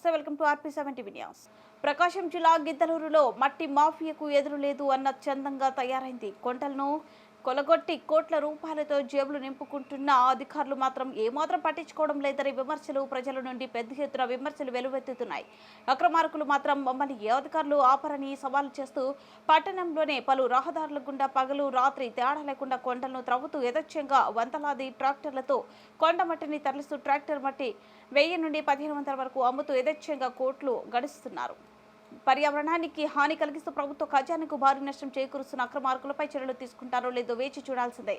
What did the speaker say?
నమస్తే, welcome to ఆర్పీ7 TV news. ప్రకాశం జిల్లా గిద్దలూరులో మట్టి మాఫియాకు ఎదురు లేదు అన్న చందంగా తయారైంది. కొండలను కొలగొట్టి కోట్ల రూపాయలతో జేబులు నింపుకుంటున్న అధికారులు మాత్రం ఏమాత్రం పట్టించుకోవడం లేదని విమర్శలు ప్రజల నుండి పెద్ద ఎత్తున విమర్శలు వెలువెత్తుతున్నాయి. అక్రమార్కులు మాత్రం మమ్మల్ని ఏ అధికారులు ఆపరని సవాల్ చేస్తూ పట్టణంలోనే పలు రహదారుల గుండా పగలు రాత్రి తేడా లేకుండా కొండలను త్రవ్వుతూ యథేచ్ఛంగా వందలాది ట్రాక్టర్లతో కొండ మట్టిని తరలిస్తూ ట్రాక్టర్ మట్టి 1000 నుండి 1500 వరకు అమ్ముతూ యథేచ్ఛంగా కోట్లు గడిస్తున్నారు. పర్యావరణానికి హాని కలిగిస్తూ ప్రభుత్వ ఖజానాకు భారీ నష్టం చేకూరుస్తున్న అక్రమార్కులపై చర్యలు తీసుకుంటారో లేదో వేచి చూడాల్సిందే.